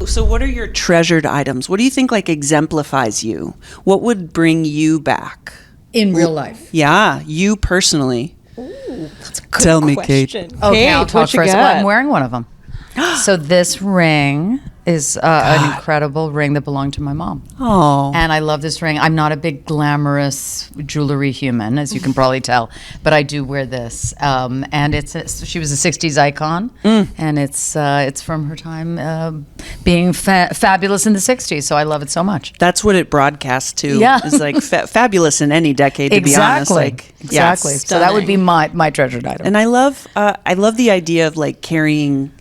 So what are your treasured items? What do you think like exemplifies you? What would bring you back? In real life. Yeah, you personally. Ooh, that's a good Tell me, question. Kate. Okay, I'll Kate, talk what you first. got? Well, I'm wearing one of them. So this ring is an incredible ring that belonged to my mom. Oh. And I love this ring. I'm not a big glamorous jewelry human, as you can probably tell, but I do wear this. And she was a 60s icon, and it's from her time being fabulous in the 60s, so I love it so much. That's what it broadcasts to. Yeah. It's like fabulous in any decade, to be honest. Like, Exactly. So that would be my treasured item. And I love the idea of like carrying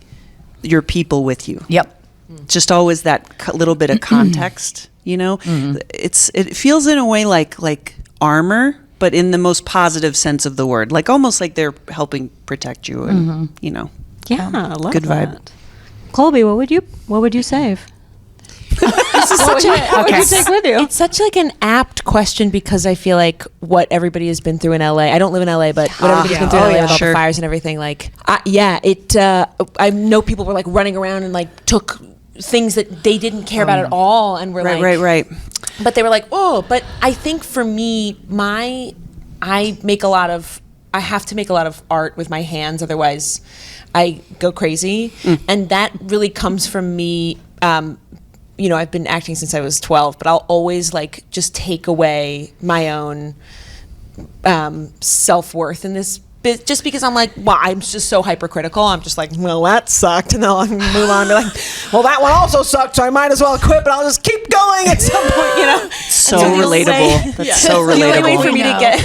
your people with you. Yep. Just always that little bit of context, you know. It feels in a way like armor, but in the most positive sense of the word, like almost like they're helping protect you, and you know. Yeah, I love Good vibe. that. Colby, what would you save? This is such What would you take with you? It's such like an apt question because I feel like what everybody has been through in LA. I don't live in LA, but what everybody's been through in LA with all the fires and everything. Like, I know people were like running around and like took things that they didn't care about at all, and were Right. But they were like, oh. But I think for me, I have to make a lot of art with my hands, otherwise I go crazy, and that really comes from me. I've been acting since I was 12, but I'll always like just take away my own self-worth in this bit, just because I'm like, well, I'm just so hypercritical. I'm just like, well, that sucked, and then I'll move on to like, well, that one also sucked, so I might as well quit, but I'll just keep going at some point, you know. So relatable. That's so relatable. The only way for me to get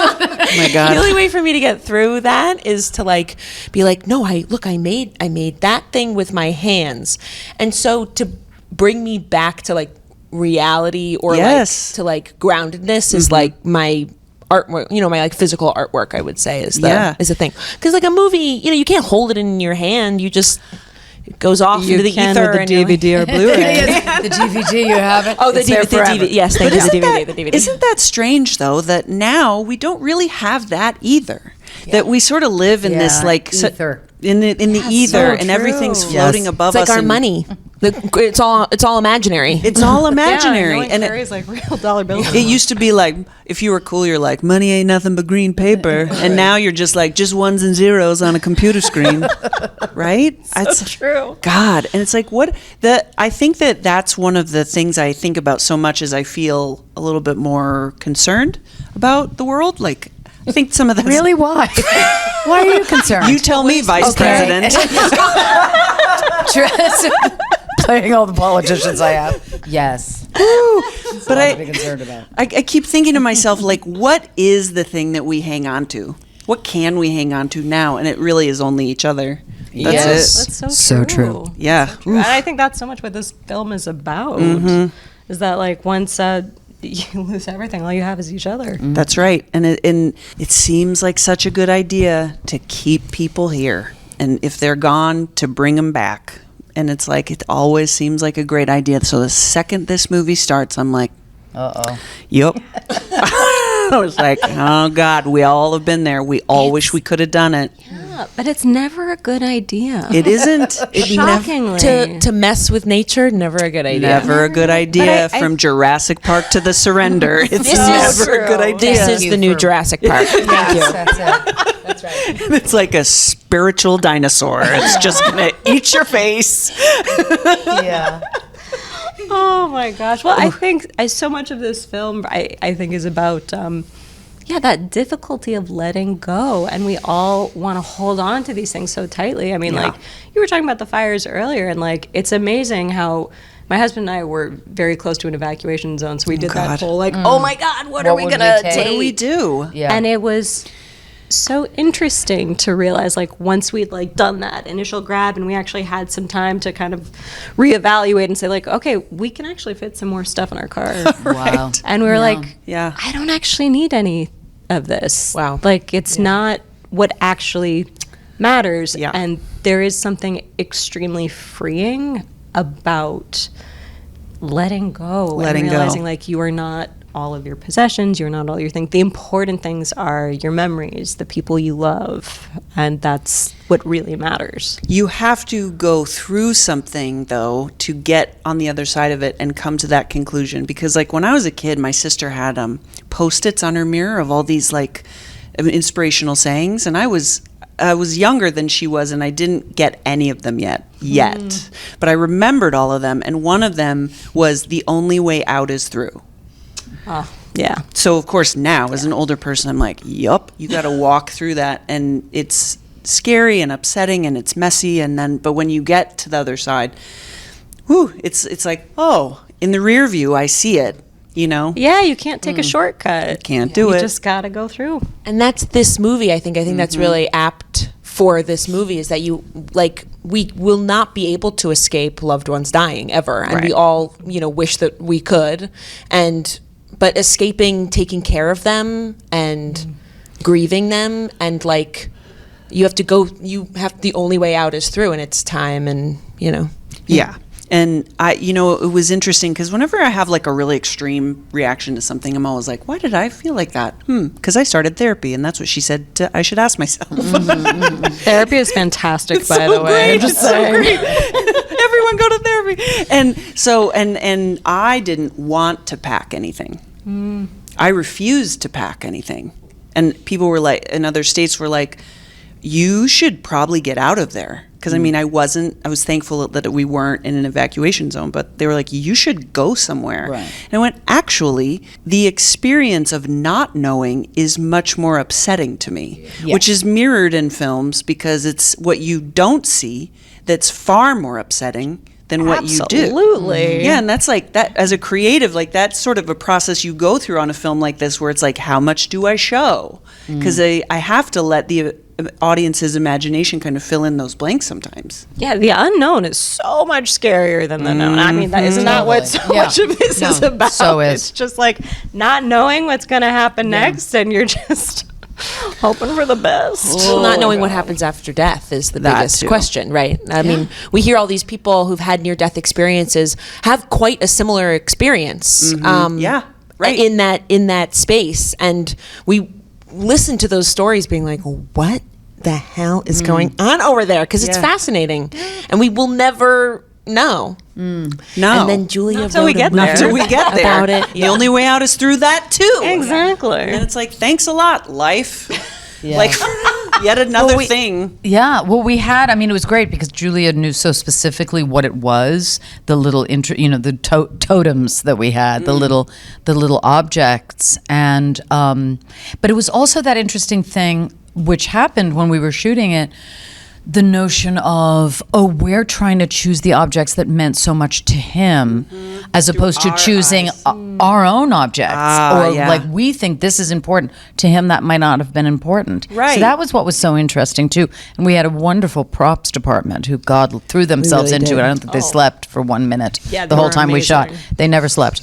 oh my God. the only way for me to get through that is to like be like, no, I made that thing with my hands, and so to bring me back to like reality or like to like groundedness is like my artwork, my like physical artwork, I would say is the thing. Because like a movie, you can't hold it in your hand. You just, it goes off into the ether. With the DVD or Blu-ray. The DVD, you have it. Oh, the DVD. Yes, thank you. The DVD. Isn't that strange though, that now we don't really have that either? That we sort of live in this like ether. In the ether, and everything's floating above us. It's like our money. It's all imaginary. It's all imaginary. And it carries like real dollar bills. It used to be like, if you were cool, you're like, money ain't nothing but green paper. And now you're just like, just ones and zeros on a computer screen. Right? So true. God. And it's like, I think that's one of the things I think about so much, is I feel a little bit more concerned about the world. Like, I think some of that. Really? Why? Why are you concerned? You tell me, Vice President. Playing all the politicians I have. Yes. But I be concerned about. I keep thinking to myself, like, what is the thing that we hang on to? What can we hang on to now? And it really is only each other. That's it. That's So true. Yeah. So true. And I think that's so much what this film is about. Is that like once you lose everything, all you have is each other. That's right. And it seems like such a good idea to keep people here. And if they're gone, to bring them back. And it's like, it always seems like a great idea. So the second this movie starts, I'm like, Uh-oh. Yep. I was like, oh God, we all have been there. We all wish we could have done it. Yeah, but it's never a good idea. It isn't. Shockingly. To mess with nature, never a good idea. Never a good idea. From Jurassic Park to The Surrender. It's never a good idea. This is the new Jurassic Park. Thank you. That's it. That's right. And it's like a spiritual dinosaur. It's just going to eat your face. Yeah. Oh my gosh. Well, I think so much of this film, I think, is about, that difficulty of letting go. And we all want to hold on to these things so tightly. I mean, like, you were talking about the fires earlier, and like, it's amazing how my husband and I were very close to an evacuation zone. So we did that whole, like, oh my God, what are we going to take? What do we do? Yeah. And it was so interesting to realize, like, once we'd like done that initial grab and we actually had some time to kind of reevaluate and say, like, okay, we can actually fit some more stuff in our car. Wow. And we were like, Yeah. I don't actually need any of this. Wow. Like, it's not what actually matters. Yeah. And there is something extremely freeing about letting go and realizing like you are not all of your possessions, you're not all your things. The important things are your memories, the people you love, and that's what really matters. You have to go through something, though, to get on the other side of it and come to that conclusion. Because, like, when I was a kid, my sister had Post-its on her mirror of all these, like, inspirational sayings, and I was younger than she was, and I didn't get any of them yet. But I remembered all of them, and one of them was, the only way out is through. Yeah. So, of course, now, as an older person, I'm like, yup, you got to walk through that, and it's scary and upsetting, and it's messy, but when you get to the other side, whew, it's like, oh, in the rear view, I see it. Yeah, you can't take a shortcut. Can't do it. You just got to go through. And that's this movie. I think that's really apt for this movie, is that we will not be able to escape loved ones dying ever. And we all, wish that we could. But escaping taking care of them and grieving them, and the only way out is through, and it's time, and Yeah. And it was interesting because whenever I have like a really extreme reaction to something, I'm always like, why did I feel like that? Because I started therapy, and that's what she said I should ask myself. Therapy is fantastic, by the way. Great. I'm just It's so saying. great. Everyone go to therapy. And so, and I didn't want to pack anything. I refused to pack anything. And people were like, in other states were like, you should probably get out of there. Because, I was thankful that we weren't in an evacuation zone, but they were like, you should go somewhere. Right. And I went, actually, the experience of not knowing is much more upsetting to me, which is mirrored in films because it's what you don't see that's far more upsetting than what you do. Absolutely. Yeah, and that's like that as a creative, like that's sort of a process you go through on a film like this, where it's like, how much do I show? Because I have to let the audience's imagination kind of fill in those blanks sometimes. Yeah, the unknown is so much scarier than the known. I mean, isn't that what so much of this is about? So is. It's just like not knowing what's going to happen next, and you're just hoping for the best. Well, not knowing what happens after death is the biggest question, right? I mean, we hear all these people who've had near-death experiences have quite a similar experience. Right. In that space, and we listen to those stories being like, what the hell is going on over there? Because it's fascinating, and we will never know. No. And then Julia Not till we get there. Not till we get there. About it. The only way out is through that too. Exactly. And it's like, thanks a lot, life. Like, yet another thing. Yeah, well, we had, it was great because Julia knew so specifically what it was, the little, the totems that we had, the little objects. And, but it was also that interesting thing which happened when we were shooting it, the notion of, we're trying to choose the objects that meant so much to him, as opposed to choosing our own objects. Like, we think this is important. To him, that might not have been important. Right. So that was what was so interesting, too. And we had a wonderful props department who, God, threw themselves really into did. it. I don't think they slept for 1 minute Yeah, the they whole were time we shot. amazing. They never slept.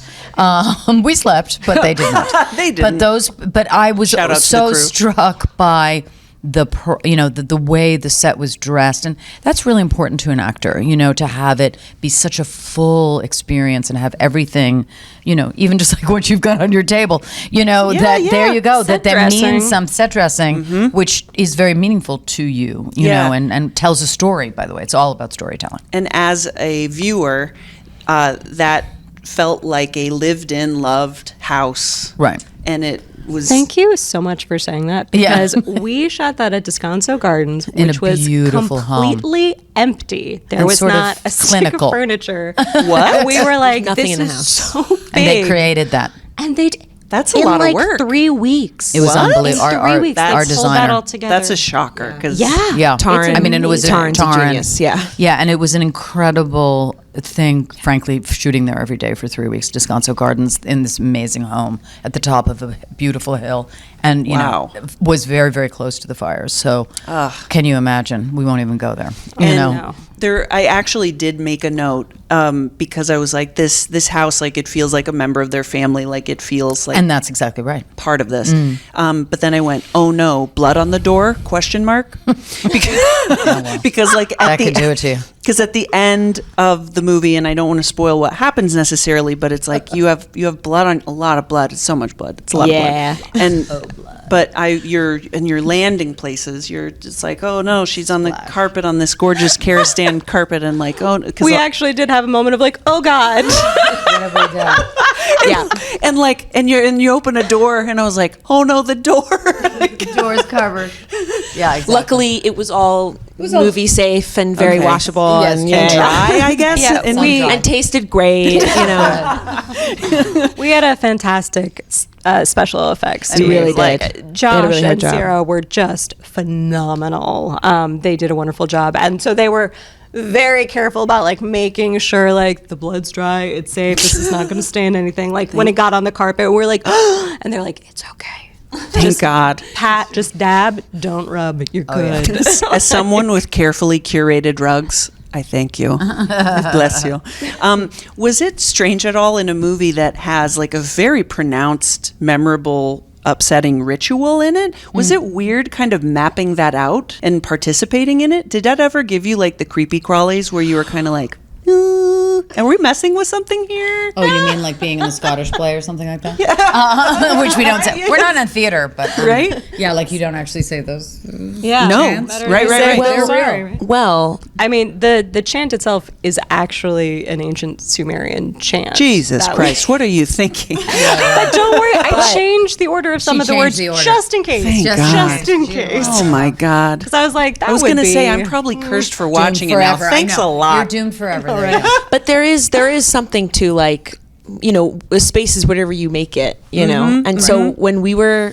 We slept, but they did not. They didn't. But I was Shout out to so the crew. struck by the way the set was dressed, and that's really important to an actor, to have it be such a full experience and have everything, even just like what you've got on your table, there you go, Set that means dressing. some set dressing, which is very meaningful to you, know, and tells a story. By the way, it's all about storytelling. And as a viewer, that felt like a lived-in, loved house. Right. And it was... Thank you so much for saying that, Yeah. because we shot that at Descanso Gardens, In a which was beautiful home. completely empty. There And was sort of not a clinical. stick of furniture. What? We were like, Nothing this in the is house. so big. And they created that. And they That's a in lot of like work. 3 weeks. It was What? unbelievable. In 3 weeks, Our they pulled that designer. all together. That's a shocker. Because Yeah. Taryn. It's And it was Taryn's a genius, yeah. Yeah, and it was an incredible thing, frankly, shooting there every day for 3 weeks, Descanso Gardens, in this amazing home at the top of a beautiful hill. and Wow. was very, very close to the fires. So, can you imagine? We won't even go there. You And know, I actually did make a note because I was like, this house, like it feels like a member of their family, like it feels like and that's exactly right. part of this. But then I went, oh no, blood on the door? Question mark? Because like That could do it to you. Because at the end of the movie, and I don't want to spoil what happens necessarily, but it's like you have blood on, a lot of blood. It's so much blood. It's a lot of blood. And but you're in your landing places. You're just like, oh no, she's on the carpet on this gorgeous Karastan carpet, and like, oh, We actually did have a moment of like, oh God. yeah, and you open a door, and I was like, oh no, the door. The door is covered. Yeah, exactly. Luckily, it was all movie safe and very washable Yes, and dry, I guess. Yeah, and and tasted great. You know, We had a fantastic special effects. We really Like, did. They had a Josh really hard and job. Sierra were just phenomenal. They did a wonderful job, and so they were very careful about like making sure like the blood's dry, it's safe, this is not going to stain anything. Like when it got on the carpet, we're like, and they're like, it's okay. Thank God. Pat, just dab, don't rub. You're good. As someone with carefully curated rugs, I thank you. Bless you. Was it strange at all in a movie that has like a very pronounced, memorable, upsetting ritual in it? Was it weird kind of mapping that out and participating in it? Did that ever give you like the creepy crawlies where you were kind of like, are we messing with something here? Oh, you mean like being in a Scottish play or something like that? Yeah. Which we don't say. We're not in theater, but Right? Yeah, like you don't actually say those. Yeah. No. Better Right, to right, say right. they're Well, real. well, I mean, the chant itself is actually an ancient Sumerian chant. Jesus that Christ, what are you thinking? But don't worry, I changed the order of some She of the changed words the order. just in case. Thank Just- God. Just in case. Oh my God. Because I was like, that I was would going to be... say, I'm probably cursed for watching Doomed it now. forever. I Thanks a know. lot. You're doomed forever. There you go. but there is something to like, you know, a space is whatever you make it, you know. And so when we were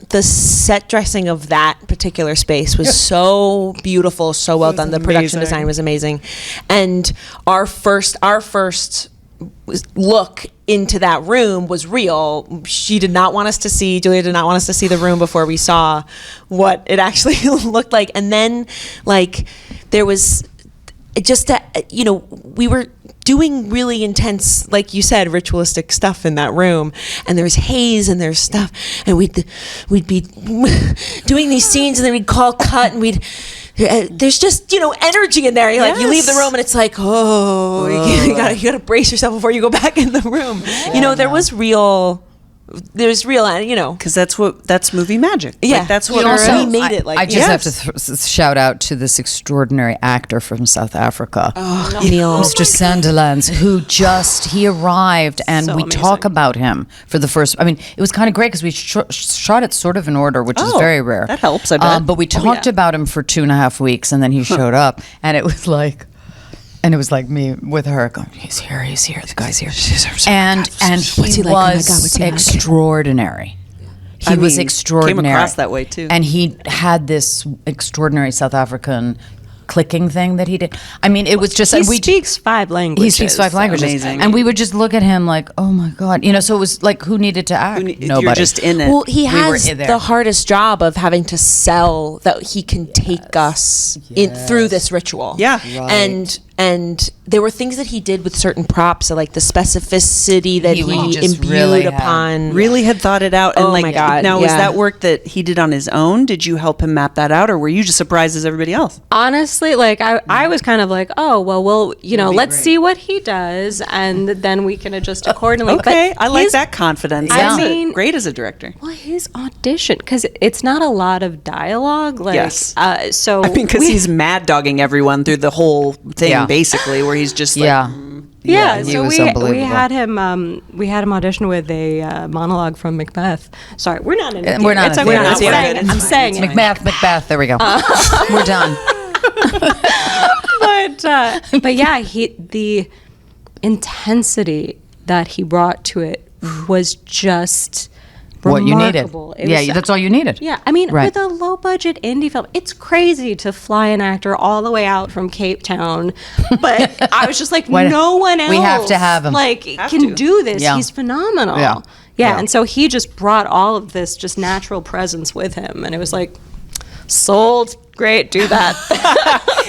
the set dressing of that particular space was so beautiful, so well done. The production design was amazing, and our first look into that room was real. Julia did not want us to see the room before we saw what it actually looked like. And then like there was just that, you know, we were doing really intense, like you said, ritualistic stuff in that room, and there was haze and there's stuff, and we'd be doing these scenes, and then we'd call cut, and there's just, you know, energy in there. Like you leave the room and it's like, oh, you gotta brace yourself before you go back in the room. You know, there's real, you know, Because that's movie magic. Yeah. Like, that's what we made it like. I just have to shout out to this extraordinary actor from South Africa, Neil. Mr. Sandilands, who he arrived, and So we amazing. talk about him for the first. I mean, it was kind of great because we shot it sort of in order, which is Oh, very rare. that helps, I bet. But we talked about him for 2.5 weeks, and then he showed up, and it was like. And it was like me with her going, he's here, the guy's here. And he he like? Oh my God, was what's he like? extraordinary. He I was mean, extraordinary. came across that way, too. And he had this extraordinary South African clicking thing that he did. I mean, it was just... He and we speaks 5 languages. He speaks 5 languages. Amazing. And we would just look at him like, oh my God. You know, so it was like, who needed to act? You're Nobody. just in it. Well, he We were has in there. the hardest job of having to sell that he can take us in through this ritual. Yeah. And there were things that he did with certain props, so like the specificity that He he, would just imbued really have- upon. Really had thought it out. And Oh like, my God, now, was yeah. that work that he did on his own? Did you help him map that out, or were you just surprised as everybody else? Honestly, like I was kind of like, oh, well, we'll, you know, let's see what he does, and then we can adjust accordingly. Okay, But I like his- that confidence. I That's mean- great as a director. Well, his audition, because it's not a lot of dialogue. Like, Yes. So I mean, because he's mad dogging everyone through the whole thing, Yeah. basically, where he's just like, Yeah. Yeah, he so was we unbelievable. had him audition with a monologue from Macbeth. Sorry, we're not in it. We're not It's in okay. it. I'm We're not. saying it. It's I'm fine. saying it. Macbeth, there we go. We're done. But yeah, the intensity that he brought to it was just What you needed. remarkable. It Yeah, was- that's all you needed. Yeah, I mean, Right. with a low budget indie film, it's crazy to fly an actor all the way out from Cape Town. But I was just like, Why- no one else we have to have him. like Have can to. do this. Yeah. He's phenomenal. Yeah. Yeah, and so he just brought all of this just natural presence with him, and it was like, sold, great, do that.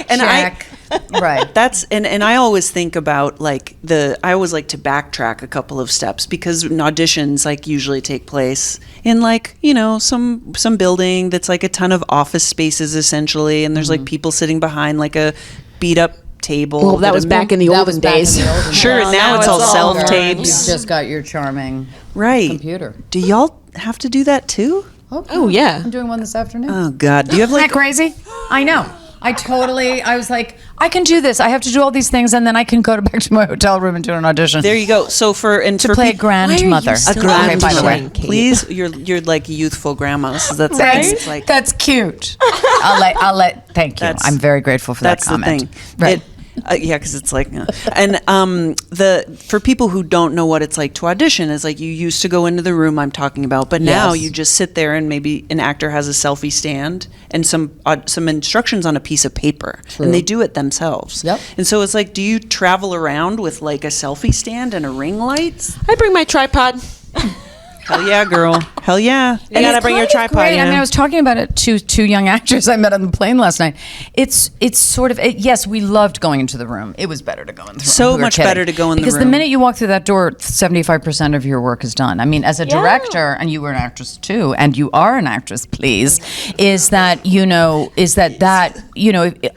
And Check. Right. That's and I always think about like I always like to backtrack a couple of steps, because auditions like usually take place in like, you know, some building that's like a ton of office spaces essentially, and there's like people sitting behind like a beat up table. Well, that was back in the olden days. Sure, now it's all self-tapes. You've just got your charming Right. computer. Do y'all have to do that too? Oh, yeah. I'm doing one this afternoon. Oh God, do you have Isn't like that crazy? I know. I was like, I can do this. I have to do all these things, and then I can go back to my hotel room and do an audition. There you go. So for play a grandmother. a grandmother, by the way. please. You're like youthful grandmas. That's Thanks. like That's cute. I'll let. Thank you. That's- I'm very grateful for that that's comment. the thing. Right. Yeah, because it's like, and for people who don't know what it's like to audition, is like you used to go into the room I'm talking about, but now Yes. you just sit there and maybe an actor has a selfie stand and some instructions on a piece of paper, and they do it themselves. Yep. And so it's like, do you travel around with like a selfie stand and a ring light? I bring my tripod. Hell yeah, girl. Hell yeah. You gotta bring your tripod. Great. Yeah. I mean, I was talking about it to two young actors I met on the plane last night. It's sort of yes, we loved going into the room. It was better to go in the room. So We were much kidding. better to go in the because room. the minute you walk through that door, 75% of your work is done. I mean, as a director, and you were an actress too, and you are an actress, please, is that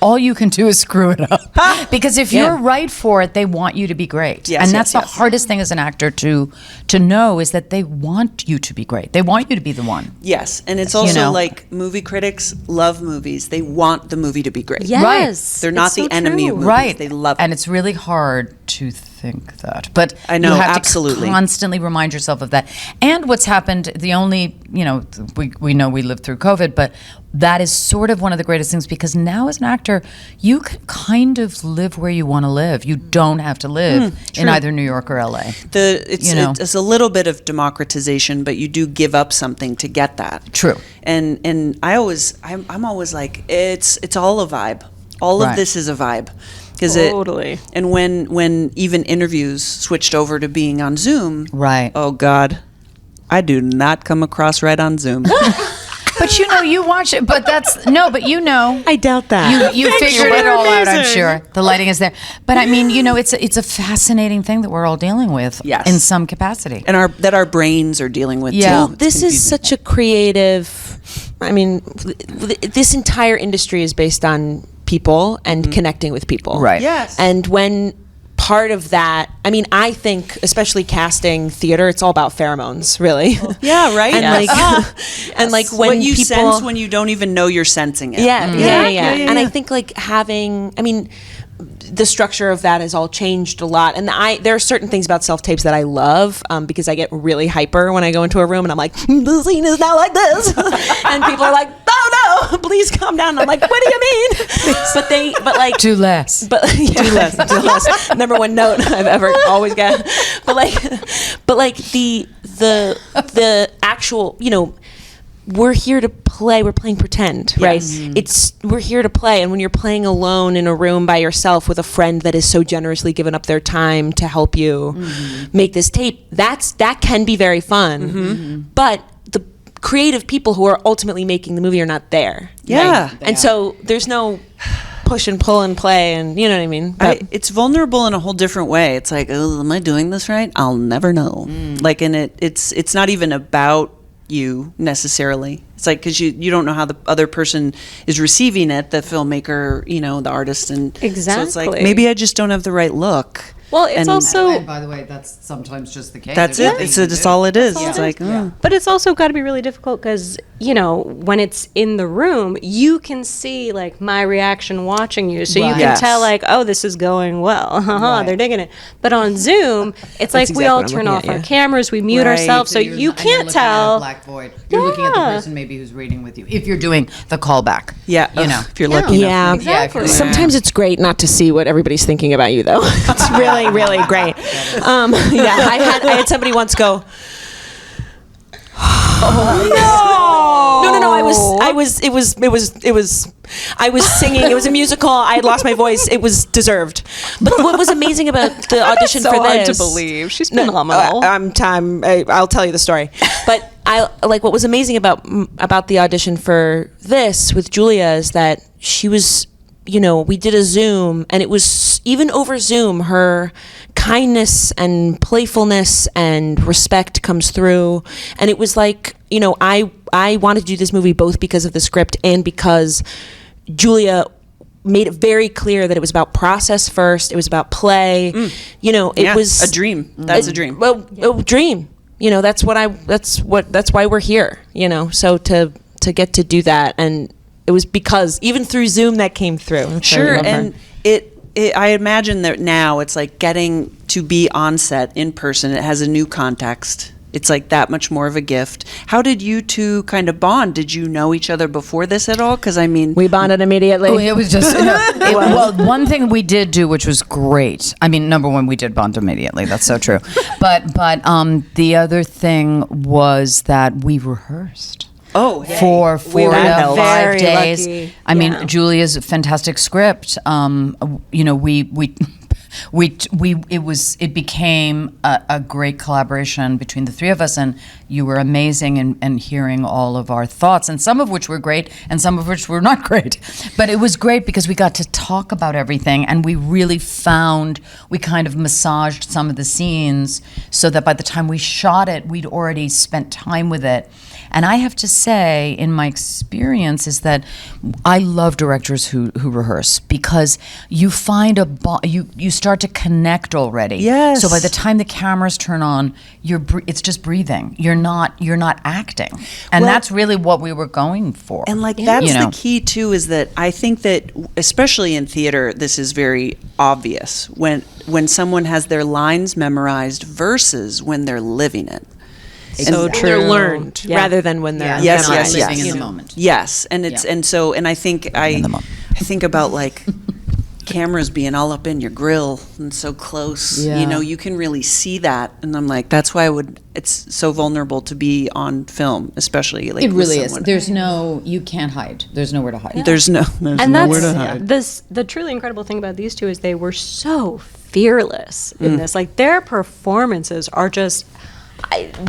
all you can do is screw it up. Because if you're right for it, they want you to be great. Yes, and that's yes, the yes. hardest thing as an actor to know, is that they want you to be great. They want you to be the one. Yes, and it's also know. like movie critics love movies. They want the movie to be great. Yes. They're not it's the so enemy of true. movies. Right. They love and it. it's really hard to think that. But I know, you have absolutely. to constantly remind yourself of that. And what's happened, the only, we know we lived through COVID, but that is sort of one of the greatest things, because now as an actor, you can kind of live where you want to live. You don't have to live in either New York or LA. It's a little bit of democratization, but you do give up something to get that. True. And I'm always like, it's all a vibe. All of Right. this is a vibe. Totally. And when even interviews switched over to being on Zoom, Right. oh God, I do not come across right on Zoom. But you watch it, but I doubt that. You figured it all out, I'm sure. The lighting is there. But I mean, it's a fascinating thing that we're all dealing with Yes. in some capacity. And our brains are dealing with Yeah. too. It's This is confusing. such a creative. I mean, this entire industry is based on people and connecting with people. Right. Yes. And when part of that, I mean, I think, especially casting theater, it's all about pheromones, really. Yeah, right. And Yes. and like when what you people sense when you don't even know you're sensing it. yeah. And I think like I mean, the structure of that has all changed a lot, and there are certain things about self tapes that I love, because I get really hyper when I go into a room and I'm like, the scene is not like this, and people are like, oh no, please calm down. And I'm like, what do you mean? but like Do less. but do less. Number one note I've ever always got. But like the actual, we're here to play. We're playing pretend, right? We're here to play. And when you're playing alone in a room by yourself with a friend that is so generously given up their time to help you make this tape, that can be very fun. But the creative people who are ultimately making the movie are not there. Yeah. Right? And so there's no push and pull and play, and you know what I mean? It's vulnerable in a whole different way. It's like, oh, am I doing this right? I'll never know. Like, and it's not even about you necessarily. It's like, because you don't know how the other person is receiving it, the filmmaker, the artist, and so it's like, Exactly. maybe I just don't have the right look. Well, it's And- also, And by the way, that's sometimes just the case. That's it. It's all it is. It's like, oh. but it's also got to be really difficult because, when it's in the room, you can see like my reaction watching you. So you Right. can Yes. tell like, oh, this is going well. Right. They're digging it. But on Zoom, it's like we exactly all what I'm turn looking off at, our yeah. cameras, we mute Right. ourselves. So you can't tell. Black void. You're looking at the Yeah. person maybe who's reading with you. If you're doing the callback. Yeah. If you're lucky enough. Yeah, Exactly. Sometimes it's great not to see what everybody's thinking about you, though. It's really, really great. I had somebody once go, no, I was singing. It was a musical. I had lost my voice. It was deserved. But what was amazing about the audition so for this? hard to believe. She's phenomenal. I'll tell you the story. But what was amazing about the audition for this with Julia is that she was, we did a Zoom, and it was even over Zoom, her kindness and playfulness and respect comes through. And it was like, I wanted to do this movie both because of the script and because Julia made it very clear that it was about process first. It was about play. It was a dream. That's a dream. Well, a dream. That's why we're here. So to get to do that, and it was because even through Zoom that came through. Sure, and I imagine that now it's like getting to be on set in person. It has a new context. It's like that much more of a gift. How did you two kind of bond? Did you know each other before this at all? Because we bonded immediately. Oh, it was just well, one thing we did do, which was great. I mean, number one, we did bond immediately. That's so true. But the other thing was that we rehearsed. Oh, hey. For 4 to 5 days. Lucky. I mean, Julia's a fantastic script. It became a great collaboration between the three of us, and you were amazing in hearing all of our thoughts, and some of which were great and some of which were not great. But it was great because we got to talk about everything, and we really we kind of massaged some of the scenes so that by the time we shot it, we'd already spent time with it. And I have to say, in my experience, is that I love directors who rehearse, because you find you start to connect already. Yes. So by the time the cameras turn on, it's just breathing. You're not acting, and that's really what we were going for. And that's the key too. Is that I think that especially in theater, this is very obvious when someone has their lines memorized versus when they're living it. So true. They're learned rather than when they're yes, living in the moment. Yes, and it's and I think I think about cameras being all up in your grill and so close. Yeah. You can really see that, and I'm like, that's why it's so vulnerable to be on film, especially it really is. You can't hide. There's nowhere to hide. There's nowhere to hide. The truly incredible thing about these two is they were so fearless in this. Like, their performances are just.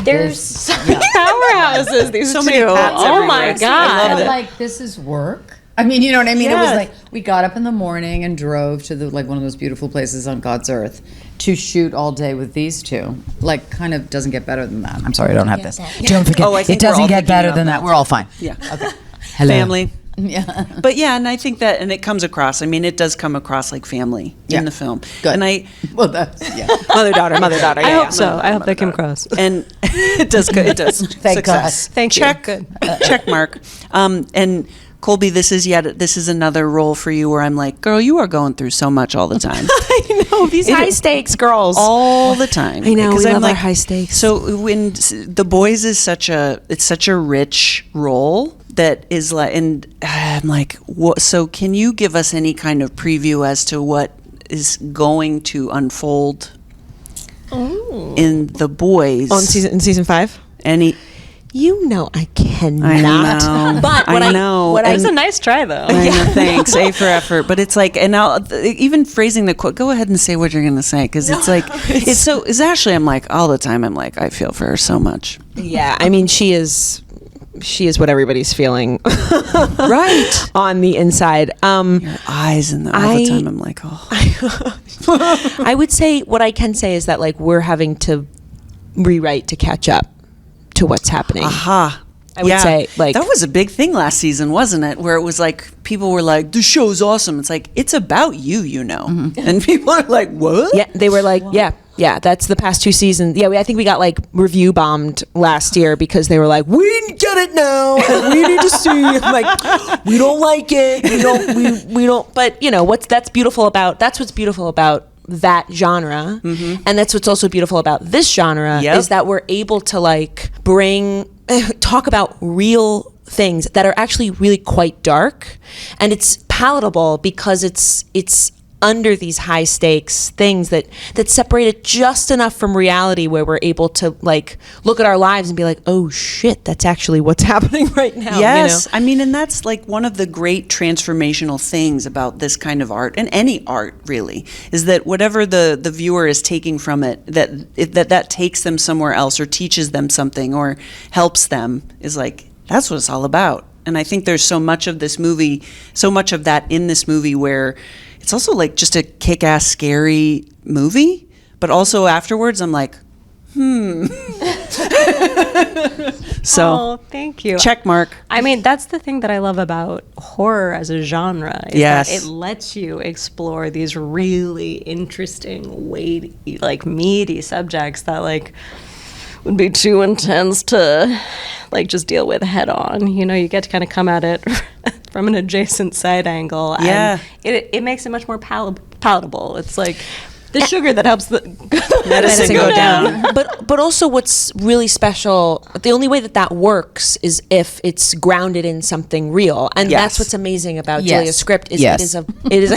There's so many powerhouses. These so two. many paths Oh everywhere. my god! Like, this is work. I mean, you know what I mean? Yeah. It was like we got up in the morning and drove to one of those beautiful places on God's earth to shoot all day with these two. Like, kind of doesn't get better than that. I'm sorry, I don't have this. Don't forget, I think it doesn't we're all get thinking better about than that. We're all fine. Yeah. Okay. Hello. Family. Yeah. But and I think that, and it comes across. I mean, it does come across like family in the film. Good. And that's mother daughter. I hope so. I hope that came across. And it does. It does. Thank Success. God. Thank Check. you. Good. Check mark. And Colby, this is another role for you where I'm like, girl, you are going through so much all the time. I know these high stakes girls all the time. I know. Because We I'm love our high stakes. So when The Boys is such a rich role that is like, and I'm like, what? So can you give us any kind of preview as to what is going to unfold in The Boys in season 5? Any? I cannot. I know. But I know. It was a nice try, though. I know, thanks. A for effort. But it's like, and now even phrasing the quote, go ahead and say what you're going to say, because it's like, it's Ashley, I'm like, all the time, I'm like, I feel for her so much. Yeah, I mean, she is what everybody's feeling right on the inside. Your eyes and all the time, I'm like, oh. I would say, what I can say is that, like, we're having to rewrite to catch up to what's happening. Aha. I would say, like, that was a big thing last season, wasn't it? Where it was like, people were like, the show's awesome. It's like, it's about you, Mm-hmm. And people are like, what? Yeah, they were like, yeah, that's the past 2 seasons. Yeah, I think we got like review bombed last year because they were like, we get it now, and we need to see. I'm like, we don't like it. We don't. But that's beautiful about. That's what's beautiful about that genre, and that's what's also beautiful about this genre is that we're able to like talk about real things that are actually really quite dark, and it's palatable because it's under these high stakes things that separate it just enough from reality where we're able to like look at our lives and be like, oh shit, that's actually what's happening right now. Yes. You know? I mean, and that's like one of the great transformational things about this kind of art, and any art really, is that whatever the viewer is taking from it, that takes them somewhere else or teaches them something or helps them, is like, that's what it's all about. And I think there's so much of this movie, so much of that in this movie where it's also like just a kick-ass scary movie, but also afterwards I'm like, So, oh, thank you. check mark. I mean, that's the thing that I love about horror as a genre. Is Yes. that it lets you explore these really interesting, weighty, like meaty subjects that like would be too intense to like just deal with head on. You know, you get to kind of come at it from an adjacent side angle. Yeah. And it makes it much more palatable. It's like the sugar that helps the Medicine go down. But also what's really special, the only way that works is if it's grounded in something real. And Yes. that's what's amazing about Yes. Julia's script is Yes. it is a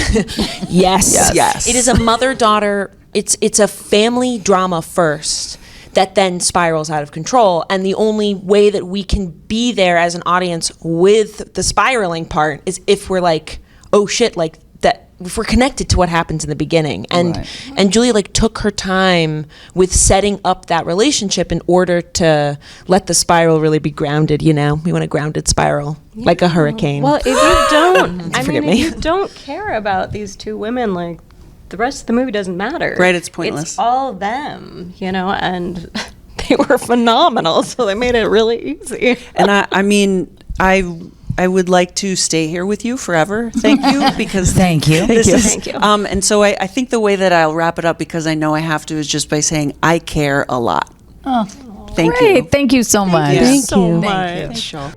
yes. Yes. It is a mother-daughter, it's a family drama first that then spirals out of control, and the only way that we can be there as an audience with the spiraling part is if we're like, oh shit, like that, if we're connected to what happens in the beginning. And Right. and Julia like took her time with setting up that relationship in order to let the spiral really be grounded. You know, we want a grounded spiral like a hurricane. Well, if you don't, I Forgive mean, me. if you don't care about these two women, like the rest of the movie doesn't matter. Right, it's pointless. It's all them, you know, and they were phenomenal, so they made it really easy. And I mean, I would like to stay here with you forever. Thank you, because Thank you. this is, Thank you. And so I think the way that I'll wrap it up, because I know I have to, is just by saying I care a lot. Oh, Thank great. you. Thank you so much. you. Thank you so Thank you. much. Sure.